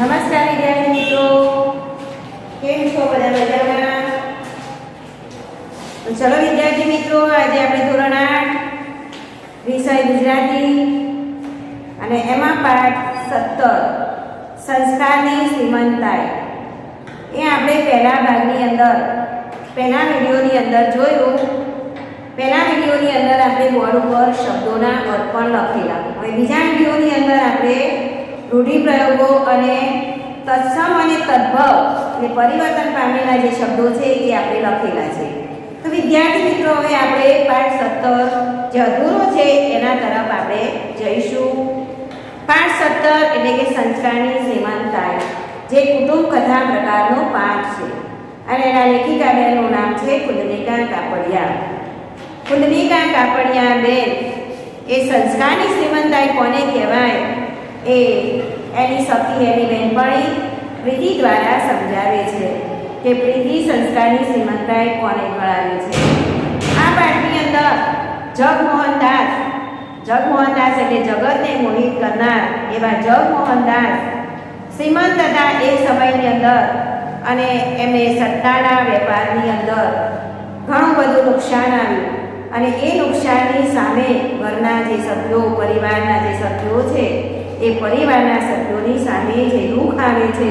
નમસ્કાર વિદ્યાર્થી મિત્રો, કેમ છો? બધા મજામાં? ચલો વિદ્યાર્થી મિત્રો, આજે આપણે ધોરણ 8 વિષય ગુજરાતી અને એમાં પાઠ 17 સંસ્કારની શ્રીમંતાઈ એ આપણે પહેલા ભાગની અંદર પહેલા વિડીયોની અંદર જોયું. પહેલા વિડીયોની અંદર આપણે બોર્ડ ઉપર શબ્દોના અર્થ પણ લખેલા. હવે બીજા વિડીયોની અંદર આપણે રૂઢિપ્રયોગો અને તત્સમ અને તદ્ભવ એટલે પરિવર્તન પામેલા જે શબ્દો છે એ આપણે લખેલા છે. તો વિદ્યાર્થી મિત્રો, હવે આપણે પાઠ 17 જે અધૂરો છે એના તરફ આપણે જઈશું. પાઠ 17 એટલે કે સંસ્કારની શ્રીમંતાઈ, જે કુટુંબ કથા પ્રકારનો પાઠ છે અને એના લેખિકા બેનનું નામ છે કુંદનિકા કાપડિયા. કુંદનિકા કાપડિયા બેન એ સંસ્કારની શ્રીમંતાઈ કોને કહેવાય એ એની સખી એની બહેનપણી પ્રીતિ દ્વારા સમજાવે છે કે પ્રીતિ સંસ્કારની શ્રીમંતાઈ કોને ગણાવે છે. આ પાઠની અંદર જગમોહનદાસ એટલે જગતને મોહિત કરનાર એવા જગમોહનદાસ શ્રીમંત હતા એ સમયની અંદર, અને એમને સટ્ટાના વેપારની અંદર ઘણું બધું નુકસાન આવ્યું, અને એ નુકસાનની સામે ઘરના જે સભ્યો, પરિવારના જે સભ્યો છે એ પરિવારના સભ્યોની સામે જે દુઃખ આવે છે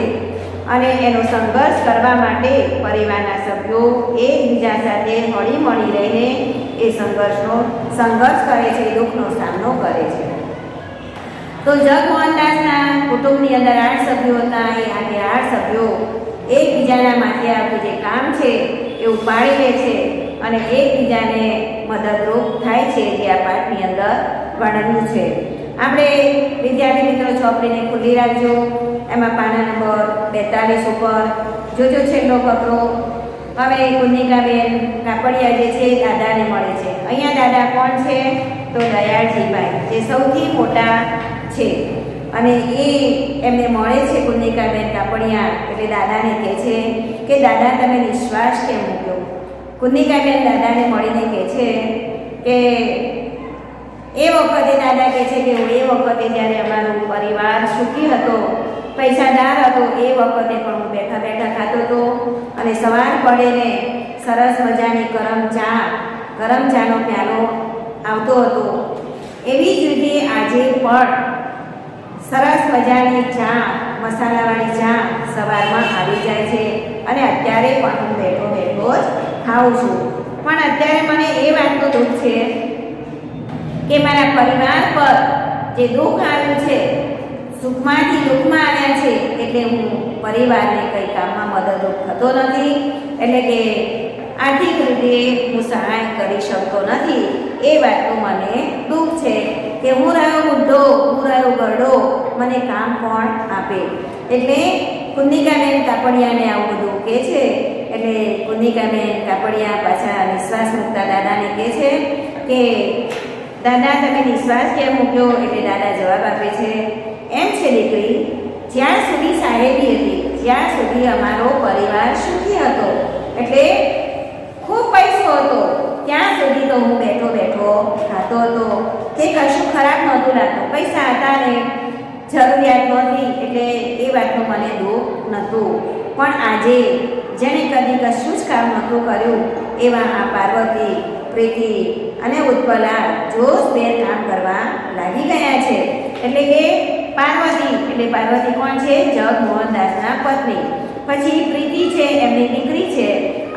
અને એનો સંઘર્ષ કરવા માટે પરિવારના સભ્યો એકબીજા સાથે હળીમળી રહીને એ સંઘર્ષ કરે છે, દુઃખનો સામનો કરે છે. તો જગમોહનદાસના કુટુંબની અંદર 8 સભ્યો હતા. એ 8 સભ્યો એકબીજાના માથે આવતું જે કામ છે એ ઉપાડી લે છે અને એકબીજાને મદદરૂપ થાય છે, જે આ પાઠની અંદર વર્ણવ્યું છે. આપણે વિદ્યાર્થી મિત્રો ચોપડીને ખુલ્લી રાખજો. એમાં પાના નંબર 42 ઉપર જોજો છેલ્લો ફકરો. હવે કુંદનિકાબેન કાપડિયા જે છે દાદાને મળે છે. અહીંયા દાદા કોણ છે? તો દયાળજીભાઈ, જે સૌથી મોટા છે, અને એ એમને મળે છે કુંદનિકાબેન કાપડિયા. એટલે દાદાને કહે છે કે દાદા, તમે નિશ્વાસ કેમ મૂક્યો? કુંદનિકાબેન દાદાને મળીને કહે છે કે એ વખતે દાદા કહે છે કે એ વખતે જ્યારે અમારો પરિવાર સુખી હતો, પૈસાદાર હતો, એ વખતે પણ હું બેઠા બેઠા ખાતો હતો અને સવાર પડે ને સરસ મજાની ગરમ ચાનો પ્યાલો આવતો હતો. એવી જ રીતે આજે પણ સરસ મજાની ચા, મસાલાવાળી ચા સવારમાં આવી જાય છે, અને અત્યારે પણ હું બેઠો બેઠો જ ખાઉં છું. પણ અત્યારે મને એ વાતનું દુઃખ છે કે મારા પરિવાર પર જે દુઃખ આવ્યું છે, સુખમાંથી દુઃખમાં આવ્યા છે, એટલે હું પરિવારને કંઈ કામમાં મદદરૂપ થતો નથી, એટલે કે આર્થિક રીતે હું સહાય કરી શકતો નથી. એ વાતનું મને દુઃખ છે કે હું રહ્યો બુઢો, હું રહ્યો ગરડો, મને કામ કોણ આપે? એટલે કુંદનિકાબેન કાપડિયાને આવું બધું કહે છે. એટલે કુંદનિકાબેન કાપડિયા પાછા નિશ્વાસ મૂકતા દાદાને કહે છે કે દાદા, તમે નિશ્વાસ કેમ મૂક્યો? એટલે દાદા જવાબ આપે છે, એમ છે દીકરી, જ્યાં સુધી સાહેબી હતી, જ્યાં સુધી અમારો પરિવાર સુખી હતો, એટલે ખૂબ પૈસો હતો, ત્યાં સુધી તો હું બેઠો બેઠો ખાતો હતો, કે કશું ખરાબ નહોતું લાગતું. પૈસા હતા ને જરૂરિયાત નહોતી, એટલે એ વાતનું મને દુઃખ નહોતું. પણ આજે જેણે કદી કશું જ કામ નહોતું કર્યું એવા આ પાર્વતી, પ્રીતિ અને ઉત્પલા જોશભેર કામ કરવા લાગી ગયા છે. એટલે કે પાર્વતી કોણ છે? જગમોહનદાસના પત્ની. પછી પ્રીતિ છે એમની દીકરી છે,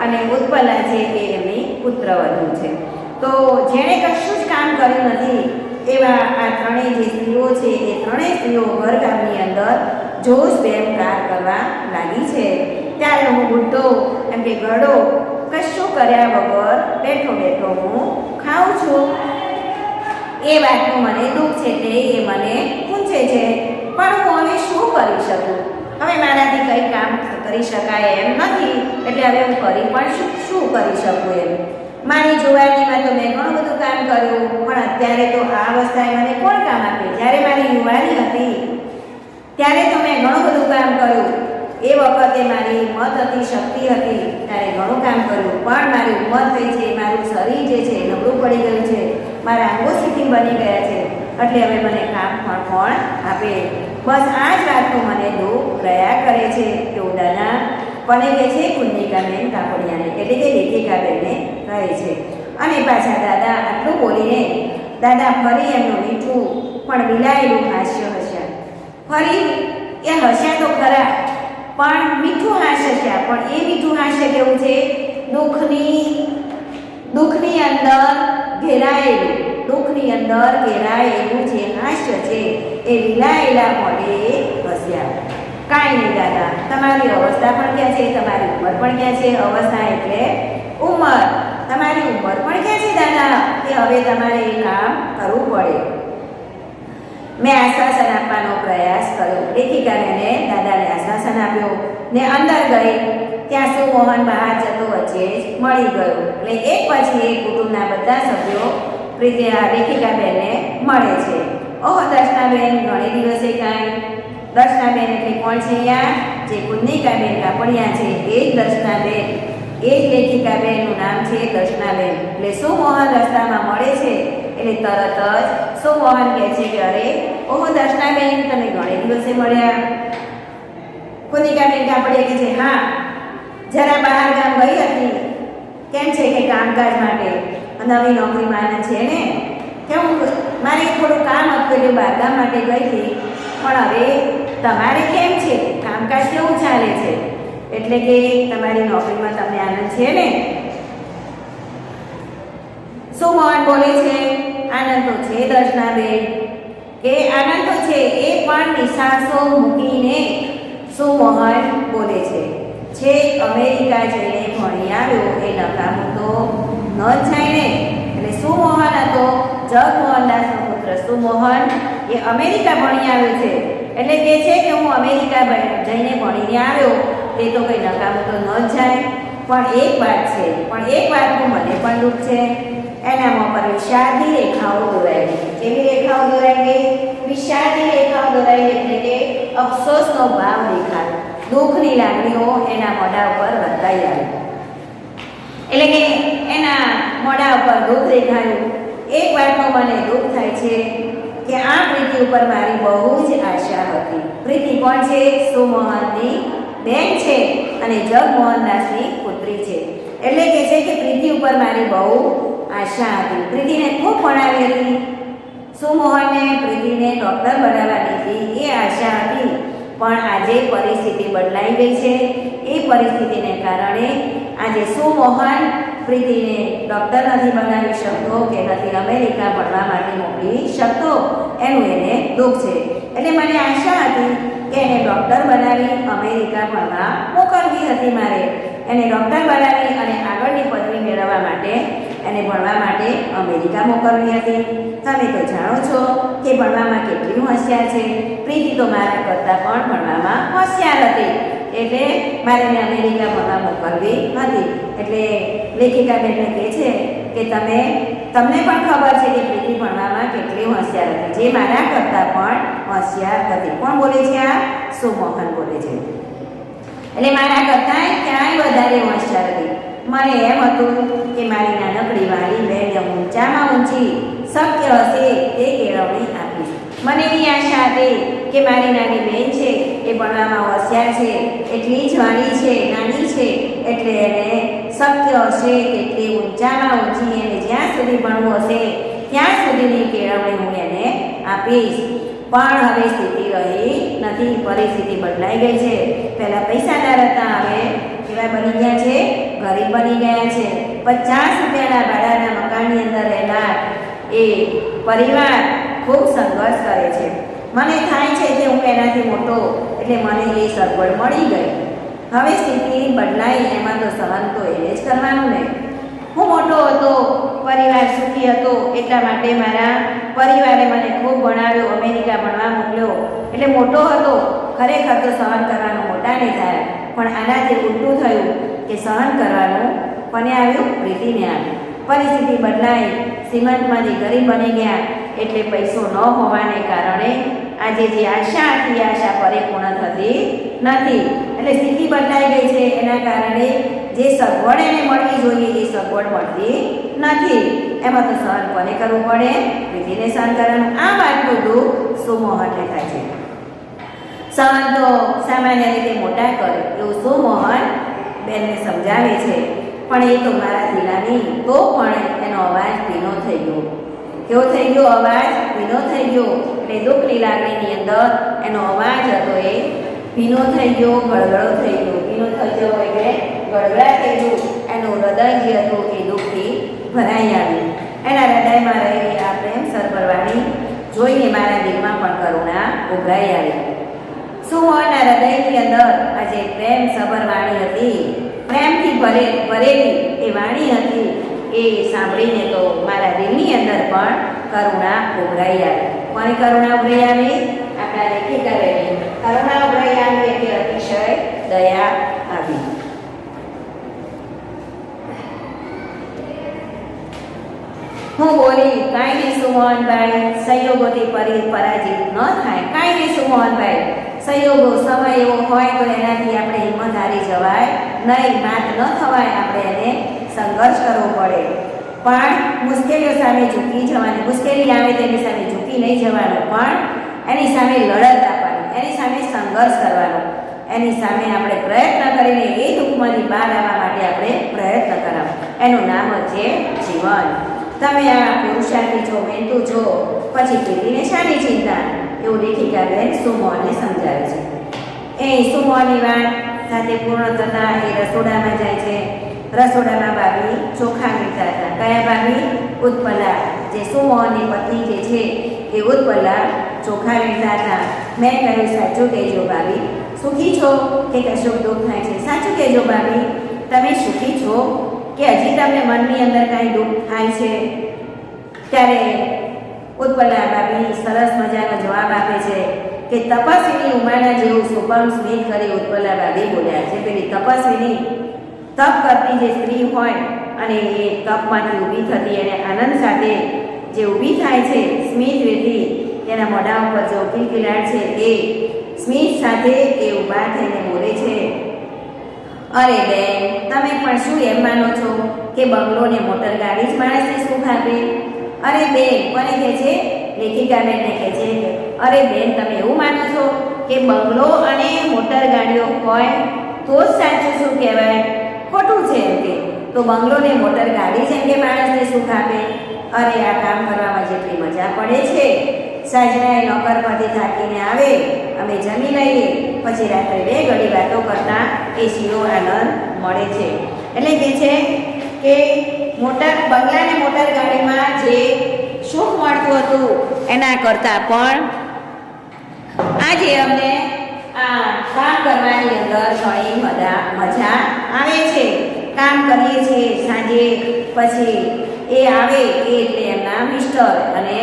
અને ઉત્પલા છે એ એમની પુત્રવધુ છે. તો જેણે કશું જ કામ કર્યું નથી એવા આ ત્રણેય જે સ્ત્રીઓ છે એ ત્રણેય સ્ત્રીઓ ઘરકામની અંદર જોશભેર કામ કરવા લાગી છે. ત્યારે હું બુઢો એમ કે ગરડો કશું કર્યા વગર બેઠો બેઠો હું ખાઉં છું. એ વાતનું મને દુઃખ છે, તે એ મને પૂછે છે. પણ હું હવે શું કરી શકું? હવે મારાથી કંઈ કામ કરી શકાય એમ નથી, એટલે હવે હું કરી પણ શું કરી શકું એમ. મારી જુવાનીમાં તો મેં ઘણું બધું કામ કર્યું, પણ અત્યારે તો આ અવસ્થાએ મને કોણ કામ આપે? જ્યારે મારી યુવાની હતી ત્યારે તો મેં ઘણું બધું કામ કર્યું. એ વખતે મારી હિંમત હતી, શક્તિ હતી, ત્યારે ઘણું કામ કર્યું. પણ મારી ઉંમર થઈ છે, મારું શરીર જે છે નબળું પડી ગયું છે, મારા અંગો શિથિલ બની ગયા છે, એટલે હવે મને કામ પણ કોણ આપે? બસ આ જ વાતનું મને દુઃખ રહ્યા કરે છે તેવું દાદા કોને કહે છે? કુંદનિકાબેન કાપડિયાને, એટલે કે લેખિકાબેનને કહે છે. અને પાછા દાદા આટલું બોલીને દાદા ફરી એમનું મીઠું પણ વિલાયેલું હાસ્ય હસ્યા. ફરી એ હસ્યા તો ખરા, પણ મીઠું હાસ્ય હસ્યા. પણ એ મીઠું હાસ્ય કેવું છે? દુઃખની અંદર ઘેરાયેલું જે હાસ્ય છે એ વિલાયેલા મોઢે હસ્યા. કાંઈ નહીં દાદા, તમારી અવસ્થા પણ ક્યાં છે, તમારી ઉંમર પણ ક્યાં છે? અવસ્થા એટલે ઉંમર. તમારી ઉંમર પણ ક્યાં છે દાદા કે હવે તમારે એ કામ કરવું પડે. મેં આશ્વાસન આપવાનો પ્રયાસ કર્યો. લેખિકાને દાદાને આશ્વાસન આપ્યું ને અંદર ગઈ ત્યાં સુમોહન બહાર જતો વચ્ચે જ મળી ગયો. એટલે એક પછી એક કુટુંબના બધા સભ્યો લેખિકાબેનને મળે છે. ઓહો દર્શનાબેન, ઘણી દિવસે કાંઈ. દર્શનાબેન એટલે કોણ છે? અહીંયા જે કુંદનિકાબેન કાપડિયા છે એ જ દર્શનાબેન, એ જ લેખિકાબેનનું નામ છે દર્શનાબેન. એટલે સુમોહન રસ્તામાં મળે છે એટલે તરત જ સુમોહન કહે છે કે અરે ઓહો દર્શનાબેન, તમે ઘણી દિવસે મળ્યા. કુંદનિકાબેન કાપડિયા કહે છે હા, જરા બહાર ગામ ગઈ હતી. કેમ છે કે કામકાજ માટે નવી નોકરીમાં છે ને, કેવું મારે થોડું કામ હતું બહારગામ માટે ગઈ હતી. પણ હવે તમારે કેમ છે? કામકાજ કેવું ચાલે છે? એટલે કે તમારી નોકરીમાં તમને આનંદ છે ને? સુમોહન બોલે છે આનંદ તો છે દર્શનાબેન, કે આનંદ તો છે. એ પણ નિશાસો મૂકીને સુમોહન બોલે છે અમેરિકા જઈને ભણી આવ્યો એ નકામું તો ન જ જાય ને. એટલે સુમોહન હતો જગમોહનદાસનો પુત્ર સુમોહન, એ અમેરિકા ભણી આવ્યો છે. એટલે કહે છે કે હું અમેરિકા જઈને ભણીને આવ્યો તે તો કંઈ નકામું તો ન જ જાય. પણ એક વાતનું મને પણ દુઃખ છે. એનામાં પર વિષાદની રેખાઓ દોરાઈ ગઈ. કેવી રેખાઓ દોરાઈ ગઈ? વિષાદની રેખાઓ દોરાઈ ગઈ, એટલે કે અફસોસનો ભાવ દેખાયો. દુઃખની લાગણીઓ એના મોઢા ઉપર વર્તાઈ આવી. એટલે કે એના મોઢા ઉપર દુઃખ દેખાયું. એક વાતનો મને દુઃખ થાય છે કે આ પ્રીતિ ઉપર મારી બહુ જ આશા હતી. પ્રીતિ કોણ છે? સુમોહનની બેન છે અને જગમોહનદાસની પુત્રી છે. એટલે કે છે કે પ્રીતિ ઉપર મારી બહુ આશા હતી. પ્રીતિને ખૂબ ભણાવી હતી. સુમોહનને પ્રીતિને ડૉક્ટર બનાવવાની હતી એ આશા હતી. પણ આજે પરિસ્થિતિ બદલાઈ ગઈ છે. એ પરિસ્થિતિને કારણે આજે સુમોહન પ્રીતિને ડૉક્ટર નથી બનાવી શકતો કે નથી અમેરિકા ભણવા માટે મોકલી શકતો. એનું એને દુઃખ છે. એટલે મને આશા હતી કે એને ડૉક્ટર બનાવી અમેરિકા ભણવા મોકલવી હતી. મારે એને ડૉક્ટર બનાવી અને આગળની પદવી મેળવવા માટે એને ભણવા માટે અમેરિકા મોકલવી હતી. તમે તો જાણો છો કે ભણવામાં કેટલી હોશિયાર છે. પ્રીતિ તો મારા કરતાં પણ ભણવામાં હોશિયાર હતી. એટલે મારે એને અમેરિકા ભણવા મોકલવી હતી. એટલે લેખિકાબેનને કહે છે કે તમને પણ ખબર છે કે પ્રીતિ ભણવામાં કેટલી હોશિયાર હતી, જે મારા કરતાં પણ હોશિયાર હતી. કોણ બોલે છે? આ સુમોહન બોલે છે. એટલે મારા કરતાં ક્યાંય વધારે હોશિયાર હતી. મને એમ હતું કે મારી નાનકડી વાલી બહેનને ઊંચામાં ઊંચી શક્ય હશે તે કેળવણી આપીશ. મને એવી આશા હતી કે મારી નાની બહેન છે એ ભણવામાં હોશિયાર છે, એટલી જ નાની છે, એટલે એને શક્ય હશે તેટલી ઊંચામાં ઊંચી એને જ્યાં સુધી ભણવું હશે ત્યાં સુધીની કેળવણી હું એને આપીશ. પણ હવે સ્થિતિ રહી નથી. પરિસ્થિતિ બદલાઈ ગઈ છે. પહેલાં પૈસાદાર હતા, હવે કેવા બની ગયા છે? ગરીબ બની ગયા છે. 50 રૂપિયાના ભાડાના મકાનની અંદર રહેનાર એ પરિવાર ખૂબ સંઘર્ષ કરે છે. મને થાય છે કે હું એનાથી મોટો, એટલે મને એ સગવડ મળી ગઈ. હવે સ્થિતિ બદલાઈ, એમાં તો સહન તો એને જ કરવાનું ને. હું મોટો હતો, પરિવાર સુખી હતો, એટલા માટે મારા પરિવારે મને ખૂબ ભણાવ્યો, અમેરિકા ભણવા મોકલ્યો. એટલે મોટો હતો, ખરેખર તો સહન કરવાનું મોટાને થાય. પણ આનાથી ઉલટું થયું કે સહન કરવાનું કોને આવ્યું? પ્રીતિને આવ્યું. પરિસ્થિતિ બદલાઈ, શ્રીમંતમાંથી ગરીબ બની ગયા. એટલે પૈસો ન હોવાને કારણે આજે જે આશા હતી એ આશા પરિપૂર્ણ થતી નથી. એટલે સ્થિતિ બદલાઈ ગઈ છે. એના કારણે જે સગવડ એને મળવી જોઈએ એ સગવડ મળતી નથી. એમાં તો સહન કોને કરવું પડે? પ્રીતિને સહન કરવાનું. આ વાતનું દુઃખ સુમોહનને થાય છે. સંબંધો સામાન્ય રીતે મોટા કરે એવું સુમોહન બેનને સમજાવે છે. પણ એ તો મારાથી નાની, તો પણ એનો અવાજ ભીનો થઈ ગયો. કેવો થઈ ગયો? અવાજ ભીનો થઈ ગયો. એટલે દુઃખની લાગણીની અંદર એનો અવાજ હતો એ ભીનો થઈ ગયો, ગળગળો થઈ ગયો. ભીનો થઈ ગયો એટલે ગળગળા થઈ ગયું. એનું હૃદય જે હતું એ દુઃખથી ભરાઈ આવ્યું. એના હૃદયમાં રહેલી આ પ્રેમ સરભરવાણી જોઈને મારા દિલમાં પણ કરુણા ઉભરાઈ આવી. સુમોહનના હૃદયની અંદર આજે પ્રેમ સભર વાણી હતી, પ્રેમથી ભરેલી એ વાણી હતી. એ સાંભળીને તો મારા દિલની અંદર પણ કરુણા ઉભરાઈ આવી. કોની કરુણા ઉભરાઈ આવી? આપણા લેખિકા બેની કરુણા ઉભરાઈ આવી એટલે અતિશય દયા આવી. હું બોલી, કાંઈ નહીં સુમોહનભાઈ, સંયોગોથી પરાજિત ન થાય. કાંઈ નહીં સુમોહનભાઈ, સંયોગો સમય એવો હોય તો એનાથી આપણે હિંમત હારી જવાય નહીં, માત ન થવાય. આપણે એને સંઘર્ષ કરવો પડે, પણ મુશ્કેલીઓ સામે ઝૂકી જવાની. મુશ્કેલી આવે તેની સામે ઝૂકી નહીં જવાનું, પણ એની સામે લડત આપવાની, એની સામે સંઘર્ષ કરવાનો, એની સામે આપણે પ્રયત્ન કરીને એ દુઃખમાંથી બહાર આવવા માટે આપણે પ્રયત્ન કરવાનો. એનું નામ જ છે જીવન. તમે આ પુરુષાર્થી છો, મહેનતુ છો, પછી પેટીને શાની ચિંતા? એવું લેખિકા બેન સુમોહનને સમજાવે છે. એ સુમોહનની વાત સાથે પૂર્ણ થતાં એ રસોડામાં જાય છે. રસોડામાં ભાભી ચોખા વીણતા હતા. કયા ભાભી? ઉત્પલા. જે સુમોહનની પત્ની જે છે એ ઉત્પલા ચોખા વીણતા હતા. મેં કહ્યું, સાચું કહેજો ભાભી, સુખી છો કે કશુંક દુઃખ થાય છે? સાચું કહેજો ભાભી, તમે સુખી છો કે હજી તમને મનની અંદર કાંઈ દુઃખ થાય છે? ત્યારે ઉત્પલા ભાભી સરસ મજાનો જવાબ આપે છે કે તપસ્વીની ઉંમરના જેવું સુપર્મ સ્મિત કરી ઉત્પલા ભાભી બોલ્યા છે. પેલી તપસ્વીની તપ કરતી જે સ્ત્રી હોય અને એ તપમાંથી ઊભી થતી અને આનંદ સાથે જે ઊભી થાય છે, સ્મિત વેઠી તેના મોઢા ઉપર જે કિલકિલાટ છે એ સ્મિત સાથે એ ઊભા થઈને બોલે છે, અરે બેન, તમે પણ શું એમ માનો છો કે બંગલો ને મોટર ગાડી જ માણસને સુખ આપે? અરે બેન, કોને કહે છે? લેખિકા બેનને કહે છે, અરે બેન, તમે એવું માનો છો કે બંગલો અને મોટર ગાડીઓ હોય તો જ સાચું સુખ કહેવાય? ખોટું છે એમ કે તો બંગલો ને મોટર ગાડી છે કે માણસને સુખ આપે? અરે આ કામ કરવામાં જેટલી મજા પડે છે, સાંજના એ નોકર પરથી થાકીને આવે, અમે જમી લઈએ, પછી રાત્રે 2 ઘડી વાતો કરતા એ શીરો આનંદ મળે છે. એટલે કે છે કે બંગલા ને મોટર ગાડીમાં જે સુખ મળતું હતું એના કરતાં પણ આજે અમને આ કામ કરવાની અંદર ઘણી મજા આવે છે. કામ કરીએ છીએ સાંજે, પછી એ આવે એટલે એમના મિસ્ટર અને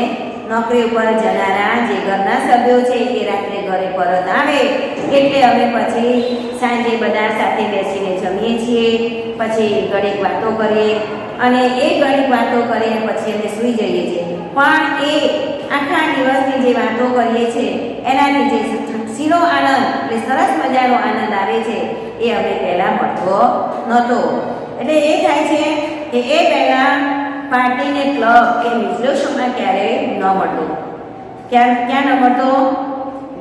નોકરી ઉપર જનારા જે ઘરના સભ્યો છે એ રાત્રે ઘરે પરત આવે એટલે અમે પછી સાંજે બધા સાથે બેસીને જમીએ છીએ, પછી ઘડીક વાતો કરીએ અને એ ઘડીક વાતો કરીને પછી અમે સૂઈ જઈએ છીએ. પણ એ આખા દિવસની જે વાતો કરીએ છીએ એનાથી જે શીરો આનંદ, એટલે સરસ મજાનો આનંદ આવે છે એ અમે પહેલાં મળતો નહોતો. એટલે એ થાય છે કે એ પહેલાં પાર્ટીને ક્લબ એ નિજલોશમાં ક્યારેય ન મળતો. ક્યાં ન મળતો?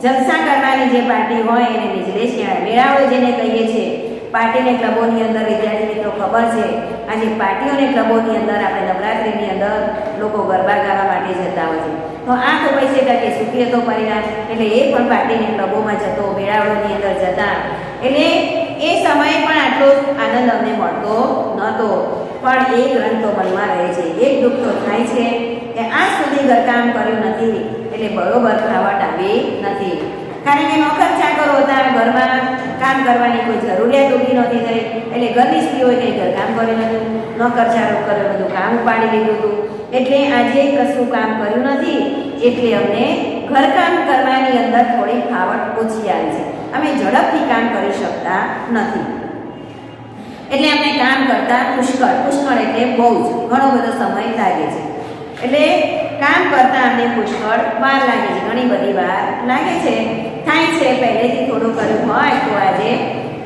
જલસા કરવાની જે પાર્ટી હોય એને નિજલેશ કહેવાય. મેળાવડો જેને કહીએ છીએ. પાર્ટીને ક્લબોની અંદર વિદ્યાર્થી મિત્રો ખબર છે, આજે પાર્ટીઓને ક્લબોની અંદર આપણે નવરાત્રિની અંદર લોકો ગરબા ગાવા માટે જતા હોય છે. તો આ તો પૈસે ટકે સુખી હતો પરિણામ, એટલે એ પણ પાર્ટીને ક્લબોમાં જતો, મેળાવડોની અંદર જતા. એટલે એ સમયે પણ આટલો આનંદ અમને મળતો નહોતો. પણ એક રંગ તો મનમાં રહે છે, એક દુઃખ તો થાય છે કે આજ સુધી ઘરકામ કર્યું નથી એટલે બરોબર ખાવટ આવી નથી. કારણ કે નોકર ચાકરો હતા, ઘરમાં કામ કરવાની કોઈ જરૂરિયાત ઊભી નહોતી થઈ, એટલે ઘરની સ્ત્રીઓએ કંઈ ઘરકામ કર્યું નહોતું, નોકર ચાકરો કર્યો, બધું કામ ઉપાડી લીધું હતું. એટલે આજે કશું કામ કર્યું નથી, એટલે અમને ઘરકામ કરવાની અંદર થોડી ખાવટ ઓછી આવી છે. અમે ઝડપથી કામ કરી શકતા નથી, એટલે અમને કામ કરતા પુષ્કળ એટલે બહુ જ ઘણો બધો સમય લાગે છે. એટલે કામ કરતા અમને પુષ્કળ વાર લાગે છે, ઘણી બધી વાર લાગે છે. થાય છે પહેલેથી થોડું કર્યું હોય તો આજે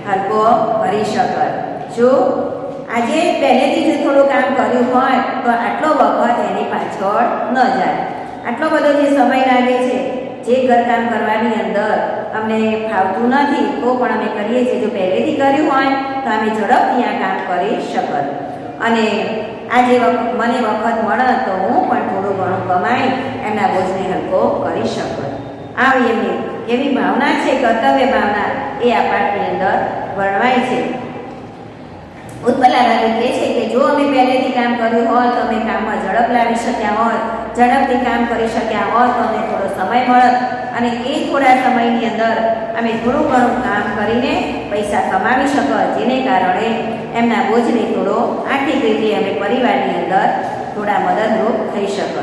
હલકો કરી શકે. જો આજે પહેલેથી જે થોડું કામ કર્યું હોય તો આટલો વખત એની પાછળ ન જાય. આટલો બધો જે સમય લાગે છે જે ઘરકામ કરવાની અંદર અમે અમને ફાવતું નથી તો પણ અમે કરીએ છીએ. જો પહેલેથી કર્યું હોય તો અમે ઝડપથી આ કામ કરી શકત અને આજે મને વખત મળે તો હું પણ થોડું ઘણું કમાઈ એમના બોજને હલકો કરી શકત. આવી એમની એવી ભાવના છે, કર્તવ્ય ભાવના એ આ પાઠની અંદર વર્ણવાય છે. ઉત્પલાદાદી કહે છે કે જો અમે પહેલેથી કામ કર્યું હોય તો અમે કામમાં ઝડપ લાવી શક્યા હોત, ઝડપથી કામ કરી શક્યા હોત તો અમને થોડો સમય મળત અને એ થોડા સમયની અંદર અમે થોડું ઘણું કામ કરીને પૈસા કમાવી શકત, જેને કારણે એમના બોજને થોડો આર્થિક રીતે અમે પરિવારની અંદર થોડા મદદરૂપ થઈ શકત.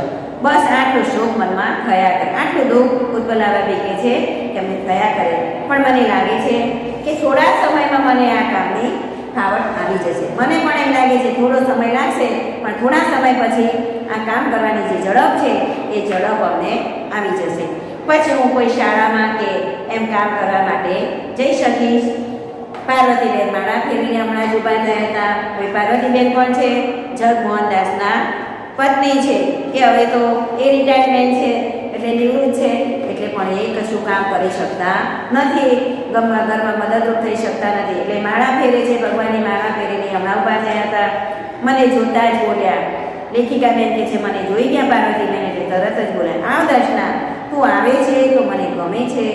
બસ આટલું શોક મનમાં થયા કરે, આટલું દુઃખ ઉત્પલાદાદી કહે છે કે અમને થયા કરે. પણ મને લાગે છે કે થોડા સમયમાં મને આ કામની ફાવટ આવી જશે. મને પણ એમ લાગે છે થોડો સમય લાગશે પણ થોડા સમય પછી આ કામ કરવાની જે ઝડપ છે એ ઝડપ અમને આવી જશે. પછી હું કોઈ શાળામાં કે એમ કામ કરવા માટે જઈ શકીશ. પાર્વતીબેન મારા ફેરીને હમણાં જ ઊભા થયા હતા. હવે પાર્વતીબેન કોણ છે? જગમોહનદાસના પત્ની છે. કે હવે તો એ રિટાયરમેન્ટ છે એટલે નિવૃત્ત છે એટલે પણ એ કશું કામ કરી શકતા નથી, ઘરમાં મદદરૂપ થઈ શકતા નથી એટલે માળા ફેરે છે. ભગવાનની માળા ફેરીને હમણાં ઊભા થયા હતા. મને જોતા જ બોલ્યા, લેખિકાબેન કે છે મને જોઈ ગયા પાર્વતીબેન એટલે તરત જ બોલ્યા, આવ દર્શના, તું આવે છે તો મને ગમે છે.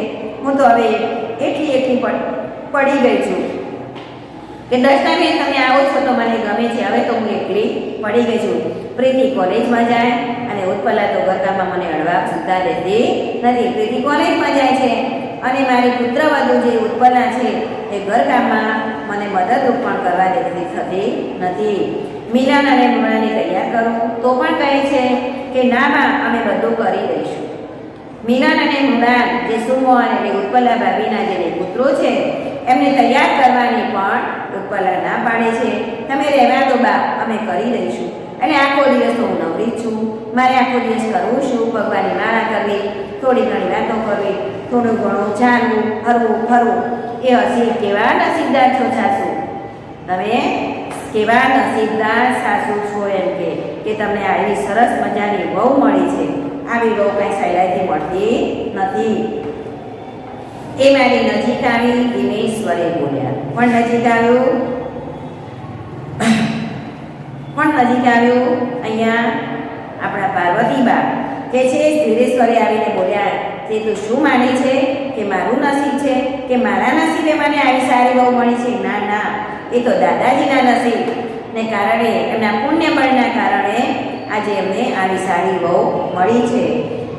હું તો હવે એટલી પડી ગઈ છું કે દર્શનાબેન તમે આવો છો તો મને ગમે છે. હવે તો હું એકલી પડી ગઈ છું. પ્રીતિ કોલેજમાં જાય અને ઉત્પલા તો ઘરકામમાં મને અડવા સુધા દેતી નથી. પ્રીતિ કોલેજમાં જાય છે અને મારી પુત્રવધુ જે ઉત્પલા છે એ ઘરકામમાં મને મદદરૂપ પણ કરવા દેતી થતી નથી. મિલન અને મૃણાને તૈયાર કરું તો પણ કહે છે કે ના બા અમે બધું કરી દઈશું. મિલન અને મૃણાલ જે સુમોહન એટલે ઉત્પલા ભાભીના જે પુત્રો છે એમને તૈયાર કરવાની પણ ઉત્પલા ના પાડે છે. તમે રહેવા દો બા, અમે કરી દઈશું. એટલે આખો દિવસ તો હું નવરી જ છું, મારે આખો દિવસ કરવું શું? ભગવાનની માળા કરવી, થોડી ઘણી વાતો કરવી, થોડું ઘણું ચાલવું, હરવું ફરવું. એ હસી કેવા નસીબદાર છો સાસુ, તમે કેવા નસીબદાર સાસુ છો એમ કે તમને આવી સરસ મજાની વહુ મળી છે. આવી વહુ કાંઈ સહેલાઈથી મળતી નથી. એ મારી નજીક આવી દિનેશ્વરે બોલ્યા. પણ નજીક આવ્યું અહીંયા આપણા પાર્વતીબા કે છે ધીરેશ્વરે આવીને બોલ્યા, તે તું શું માને છે કે મારું નસીબ છે કે મારા નસીબે મને આવી સારી વહુ મળી છે? ના ના, એ તો દાદાજીના નસીબને કારણે, એમના પુણ્ય બળના કારણે આજે એમને આવી સારી વહુ મળી છે.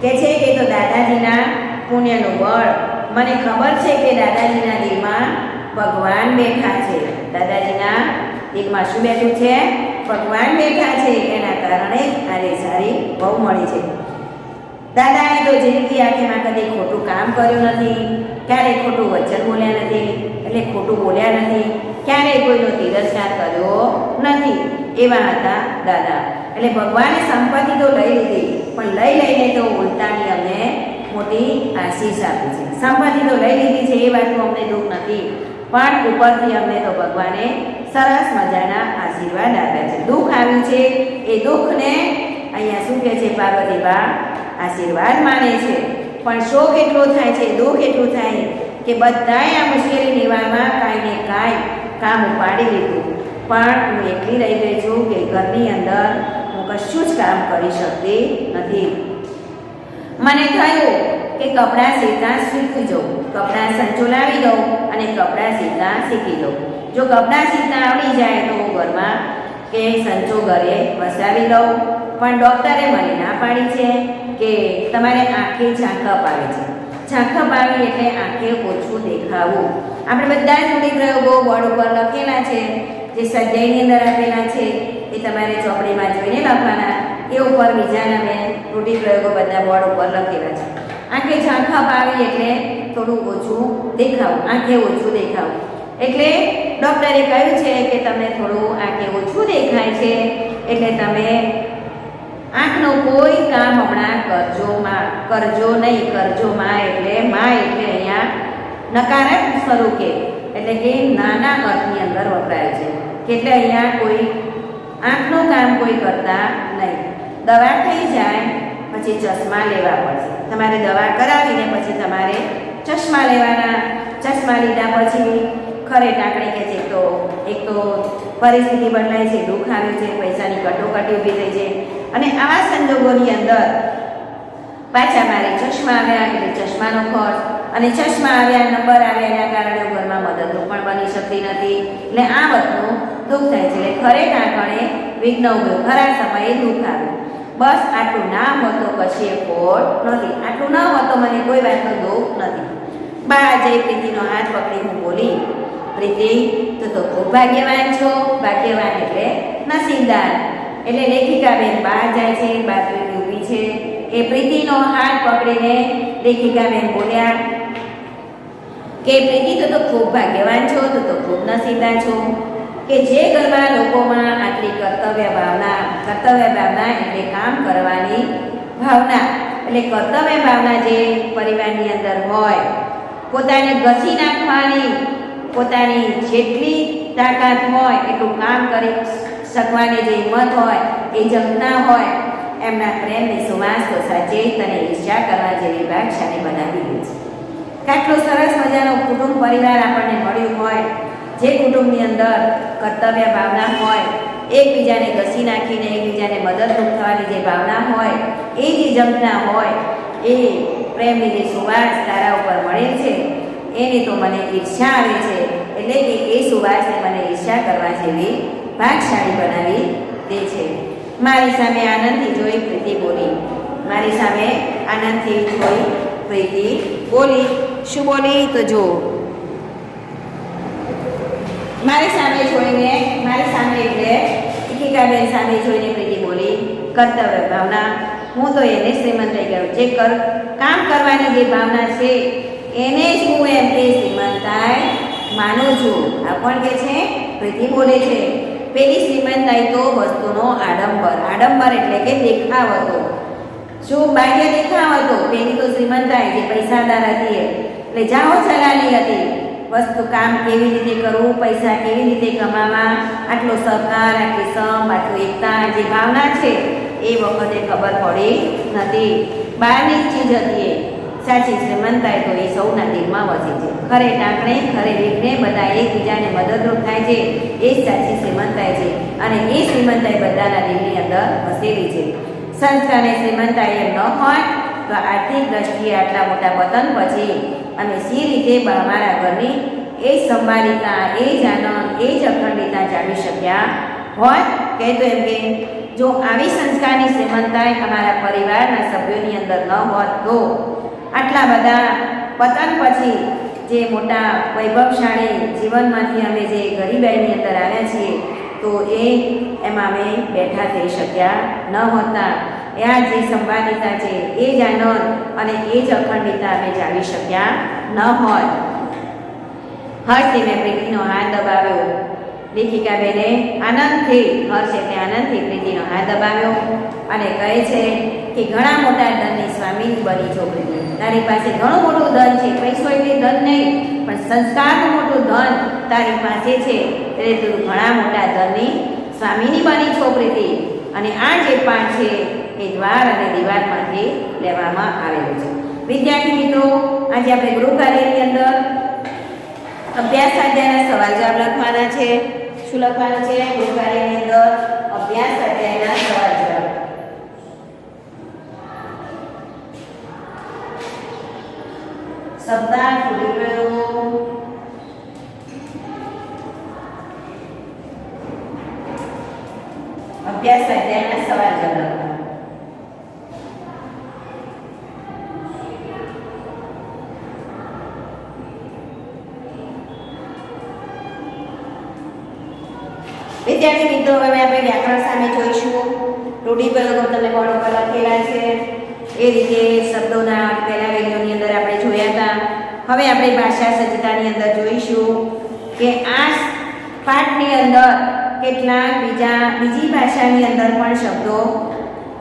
કે છે કે તો દાદાજીના પુણ્યનું બળ. મને ખબર છે કે દાદાજીના દિલમાં ભગવાન બેઠા છે. દાદાજીના દિલમાં શું બેઠું છે? ભગવાન બેઠા છે. એના કારણે આજે સારી વહુ મળી છે. દાદાએ તો જિંદગી આખીમાં કદી ખોટું કામ કર્યું નથી, ક્યારેય ખોટું વચન બોલ્યા નથી, એટલે ખોટું બોલ્યા નથી, ક્યારેય કોઈનો તિરસ્કાર કર્યો નથી. એવા હતા દાદા. એટલે ભગવાને સંપત્તિ તો લઈ લીધી પણ લઈને તો ઉલટાની અમને મોટી આશીષ આપી છે. સંપત્તિ તો લઈ લીધી છે એ વાતનું અમને દુઃખ નથી, પણ ઉપરથી અમને તો ભગવાને સરસ મજાના આશીર્વાદ આપ્યા છે. દુઃખ આવ્યું છે એ દુઃખને અહીંયા શું કહે છે પાર્વતીબા? આશીર્વાદ માને છે. પણ શોક એટલો થાય છે, દુઃખ એટલું થાય કે બધાએ આ મુશ્કેલી નિવારણમાં કાંઈ ને કાંઈ કામ ઉપાડી લીધું પણ હું એકલી રહી ગઈ છું કે ઘરની અંદર હું કશું જ કામ કરી શકતી નથી. મને થયું કે કપડાં સીવતા શીખી જાઉં, કપડાં સંચોલાવી દઉં અને કપડાં સીવતા શીખી દઉં. જો કપડાં સીવતા આવડી જાય તો હું ઘરમાં કે સંચો ઘરે વસાવી દઉં. પણ ડૉક્ટરે મને ના પાડી છે કે તમારે આંખે ઝાંખપ આવે છે. ઝાંખપ આવી એટલે આંખે ઓછું દેખાવું. આપણે બધા જ રૂઢિપ્રયોગો બોર્ડ ઉપર લખેલા છે, જે સ્વાધ્યાયની અંદર આપેલા છે એ તમારે ચોપડીમાં જોઈને લખવાના. એ ઉપર બીજાના મેં રૂઢિપ્રયોગો બધા બોર્ડ ઉપર લખેલા છે. આંખે ઝાંખપ આવી એટલે થોડું ઓછું દેખાવું, આંખે ઓછું દેખાવું. એટલે ડૉક્ટરે કહ્યું છે કે તમને થોડું આંખે ઓછું દેખાય છે એટલે તમે આંખનું કોઈ કામ હમણાં કરજો નહીં. એટલે માં એટલે અહીંયા નકારાત્મક સ્વરૂપે એટલે કે નાના અર્થની અંદર વપરાય છે. એટલે અહીંયા કોઈ આંખનું કામ કોઈ કરતા નહીં. દવા થઈ જાય પછી ચશ્મા લેવા પડશે. તમારે દવા કરાવીને પછી તમારે ચશ્મા લેવાના. ચશ્મા લીધા પછી ખરે ટાંકણી કે છે તો એક તો પરિસ્થિતિ બદલાય છે, દુઃખ આવે છે, પૈસાની કટોકટી ઊભી થઈ છે, અને આવા સંજોગોની અંદર પાછા મારે ચશ્મા આવ્યા એટલે ચશ્માનો ખર્ચ, અને ચશ્મા આવ્યા, નંબર આવ્યા, એના કારણે ઘરમાં મદદરૂપ પણ બની શકતી નથી. એટલે આ બધું દુઃખ થાય છે. એટલે ખરે ટાંકણે વિઘ્ન ઉભ્યું, ખરા સમયે દુઃખ આવ્યું. બસ આટલું ના હોત તો કશી ખોટ નથી, આટલું ન હોત તો મને કોઈ વાતનું દુઃખ નથી. બહાર જઈ પ્રીતિનો હાથ પકડી હું બોલી, પ્રીતિ તું તો ખૂબ ભાગ્યવાન છો. ભાગ્યવાન એટલે નસીબદાર. એટલે લેખિકાબેન બહાર જાય છે, બહાર પ્રીતિ ઊભી છે. એ પ્રીતિનો હાથ પકડીને લેખિકાબેન બોલ્યા કે પ્રીતિ તું તો ખૂબ ભાગ્યવાન છો, તું તો ખૂબ નસીબદાર છો કે જે ઘરમાં લોકોમાં આટલી કર્તવ્ય ભાવના એટલે કામ કરવાની ભાવના, એટલે કર્તવ્ય ભાવના જે પરિવારની અંદર હોય, પોતાને ઘસી નાખવાની, પોતાની જેટલી તાકાત હોય એટલું કામ કરી શકવાની જે હિંમત હોય, એ જમના હોય, એમના પ્રેમની સુવાસ તો સાચે તને ઈર્ષ્યા કરવા જેવી ભાગશાળી બનાવી દે છે. કેટલો સરસ મજાનો કુટુંબ પરિવાર આપણને મળ્યું હોય, જે કુટુંબની અંદર કર્તવ્ય ભાવના હોય, એકબીજાને ઘસી નાખીને એકબીજાને મદદરૂપ થવાની જે ભાવના હોય, એ જે જમના હોય, એ પ્રેમની જે સુવાસ તારા ઉપર મળે છે, એની તો મને ઈર્ષ્યા આવે છે. એટલે કે એ સુવાસને મને ઈર્ષ્યા કરવા જેવી ભાગશાળી બનાવી દે છે. મારી સામે આનંદથી જોઈ પ્રીતિ બોલી. મારી સામે આનંદથી જોઈ પ્રીતિ બોલી. શું બોલી તો જો, મારી સામે જોઈને, મારી સામે એટલે લેખિકાબેન સામે જોઈને પ્રીતિ બોલી, કર્તવ્ય ભાવના, હું તો એને શ્રીમંત થઈ ગયો. જે કામ કરવાની જે ભાવના છે એને જ હું એમ કે શ્રીમંતાઈ માનું છું. આ પણ કે છે પ્રીતિ બોલે છે. પેલી શ્રીમંતાઈ તો વસ્તુનો આડંબર. આડંબર એટલે કે દેખાવ હતો. શું બાહ્ય દેખાવ હતો? પેલી તો શ્રીમંતાઈ જે પૈસાદાર હતી, એટલે જાઓ ચલાની હતી. વસ્તુ કામ કેવી રીતે કરવું, પૈસા કેવી રીતે કમાવા, આટલો સહકાર, આટલી સમ, આટલું એકતા, જે ભાવના છે એ વખતે ખબર પડી નથી. બહારની જ ચીજ હતી. સાચી શ્રીમંતાઈ તો એ સૌના દિલમાં વસે છે. ખરે ટાંકણે ખરે વિઘ્ને બધા એકબીજાને મદદરૂપ થાય છે, એ જ સાચી શ્રીમંતાઈ છે. અને એ શ્રીમંતાઈ બધાના દિલની અંદર વસેલી છે. સંસ્કાર અને શ્રીમંતાઈ એમ ન હોય તો આર્થિક દ્રષ્ટિએ આટલા મોટા પતન પછી અમે સી રીતે અમારા ઘરની એ જ સંભાળિતા, એ જ આનંદ, એ જ અખંડિતા જાળવી શક્યા હોત. કહેતો એમ કે જો આવી સંસ્કારની શ્રીમંતાઈ અમારા પરિવારના સભ્યોની અંદર ન હોત તો આટલા બધા પતન પછી જે મોટા વૈભવશાળી જીવનમાંથી અમે જે ગરીબાઈની અંદર આવ્યા છીએ, તો એમાં અમે બેઠા થઈ શક્યા ન હોતા. આ જે સંવાદિતા છે, એ જ આનંદ અને એ જ અખંડિતા અમે જાળવી શક્યા ન હોત. હર્ષથી મેં પ્રીતિનો હાથ દબાવ્યો. લેખિકાબેને આનંદથી, હર્ષ એટલે આનંદથી પ્રીતિનો હાથ દબાવ્યો અને કહે છે કે ઘણા મોટા ધનની સ્વામી બની છો પ્રીતિ. તારી પાસે ઘણું મોટું ધન છે. પૈસો એટલે ધન નહીં, પણ સંસ્કારનું મોટું ધન તારી પાસે છે. એટલે તું ઘણા મોટા ધનની સ્વામીની બની છો પ્રીતિ. અને આ જે પાઠ છે એ દ્વાર અને દિવાલમાંથી લેવામાં આવેલું છે. વિદ્યાર્થી મિત્રો, આજે આપણે ગૃહકાર્યની અંદર અભ્યાસ સ્વાધ્યાયના સવાલ જવાબ લખવાના છે. શું લખવાનું છે? ગૃહકાર્યની અંદર અભ્યાસ સ્વાધ્યાયના સવાલ જવાબ. શબ્દાર્થ, રૂઢિપ્રયોગો, અભ્યાસ સ્વાધ્યાયના સવાલ જવાબ. વિદ્યાર્થી મિત્રો, હવે આપણે વ્યાકરણ સામે જોઈશું. રૂઢિપ્રયોગો તમને બોર્ડ ઉપર લખેલા છે. એ રીતે શબ્દોના પહેલા વિડીયોની અંદર આપણે જોયા હતા. હવે આપણે ભાષા સજ્જતાની અંદર જોઈશું કે આ પાઠની અંદર કેટલાક બીજી ભાષાની અંદર પણ શબ્દો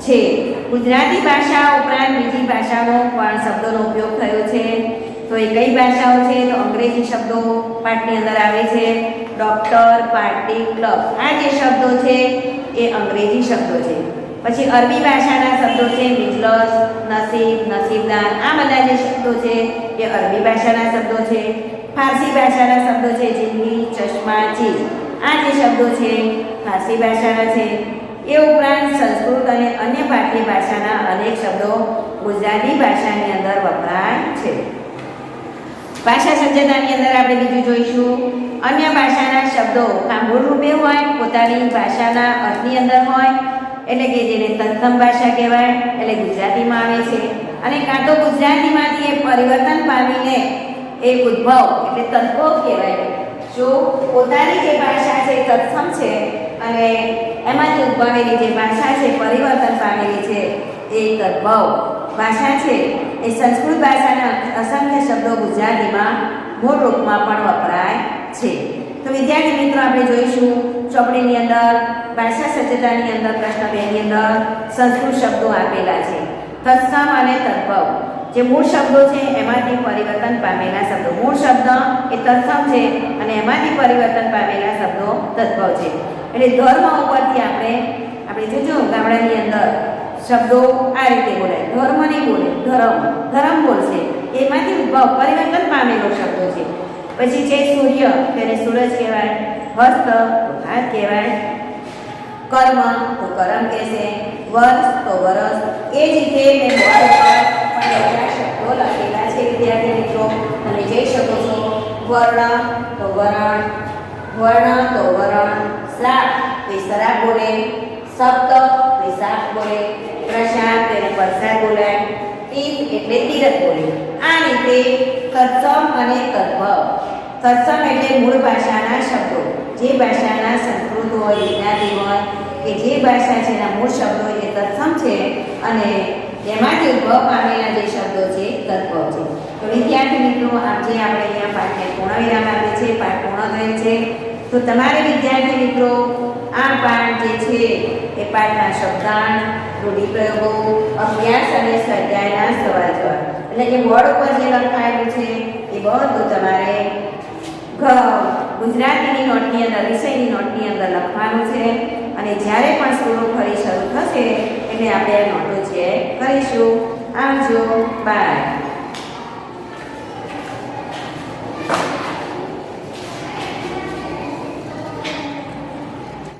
છે. ગુજરાતી ભાષા ઉપરાંત બીજી ભાષાનો પણ શબ્દોનો ઉપયોગ થયો છે. તો એ કઈ ભાષાઓ છે? તો અંગ્રેજી શબ્દો પાઠની અંદર આવે છે. ડોક્ટર, પાર્ટી, ક્લબ, આ જે શબ્દો છે એ અંગ્રેજી શબ્દો છે. પછી અરબી ભાષાના શબ્દો છે મિજલસ, નસીબ, નસીબદાર, આ બધા જે શબ્દો છે એ અરબી ભાષાના શબ્દો છે. ફારસી ભાષાના શબ્દો છે જિંદગી, ચશ્મા, ચીજ, આ જે શબ્દો છે ફારસી ભાષાના છે. એ ઉપરાંત સંસ્કૃત અને અન્ય ભારતીય ભાષાના અનેક શબ્દો ગુજરાતી ભાષાની અંદર વપરાય છે. ભાષા સજ્જતાની અંદર આપણે બીજું જોઈશું અન્ય ભાષાના શબ્દો કાં મૂળરૂપે હોય, પોતાની ભાષાના અર્થની અંદર હોય, એટલે કે જેને તત્સમ ભાષા કહેવાય, એટલે ગુજરાતીમાં આવે છે, અને કાં તો ગુજરાતીમાંથી એ પરિવર્તન પામીને એ ઉદ્ભવ એટલે તદ્ભવ કહેવાય. જો પોતાની જે ભાષા છે તત્સમ છે અને એમાંથી ઉદ્ભવેલી જે ભાષા છે પરિવર્તન પામેલી છે એ તદ્ભવ ભાષા છે. એ સંસ્કૃત ભાષાના અસંખ્ય શબ્દો ગુજરાતીમાં મૂળ રૂપમાં પણ વપરાય છે. તો વિદ્યાર્થી મિત્રો આપણે જોઈશું ચોપડીની અંદર ભાષા સજ્જતાની અંદર પ્રશ્ન 2 ની અંદર સંસ્કૃત શબ્દો આપેલા છે તત્સમ અને તદ્ભવ. જે મૂળ શબ્દો છે એમાંથી પરિવર્તન પામેલા શબ્દો. મૂળ શબ્દ એ તત્સમ છે અને એમાંથી પરિવર્તન પામેલા શબ્દો તદ્ભવ છે. એટલે ધર્મ ઉપરથી આપણે જોજો ગામડાની અંદર શબ્દો આ રીતે બોલાય, ધર્મ નહીં બોલે, ધર્મ બોલશે, એમાંથી ઉદ્ભવ પરિવર્તન પામેલો શબ્દો છે. પછી છે સૂર્ય, તેને સૂરજ કહેવાય, હસ્ત તો હાથ કહેવાય, કર્મ તો કરમ કહેશે, વર્ષ તો વરસ. એ જ રીતે મેં બોર્ડ ઉપર પણ બધા શબ્દો લખેલા છે વિદ્યાર્થી મિત્રો, તમે જોઈ શકો છો. વર્ણ તો વરણ, વર્ણ તો વરણ, શ્રાપ તો શરાબ બોલે, સપ્ત તો સાપ બોલે, પ્રસાદ તેને પ્રસાદ બોલાય, તીર્થ એટલે તીરથ બોલે. આ રીતે તત્સમ અને તદ્ભવ. તત્સમ એટલે મૂળ ભાષાના શબ્દો, જે ભાષાના સંસ્કૃત હોય, ગુજરાતી હોય, કે જે ભાષા છે એના મૂળ શબ્દો એ તત્સમ છે અને એમાંથી ઉદ્ભવ પામેલા જે શબ્દો છે તદ્ભવ છે. તો વિદ્યાર્થી મિત્રો આજે આપણે અહીંયા પાઠને પૂર્ણ વિરામ આપીએ છીએ. પાઠ પૂર્ણ થયેલ છે. તો તમારે વિદ્યાર્થી મિત્રો આ પાઠ જે છે એ પાઠના શબ્દાર્થ, રૂઢિપ્રયોગો, અભ્યાસ અને સ્વાધ્યાયના સવાલ જવાબ, એટલે કે બોર્ડ ઉપર જે લખાયેલું છે એ બધું તમારે ગુજરાતીની નોટની અંદર, વિષયની નોટની અંદર લખવાનું છે. અને જ્યારે પણ સ્કૂલો ફરી શરૂ થશે એટલે આપણે નોટો ચેક કરીશું. આવજો, બાય.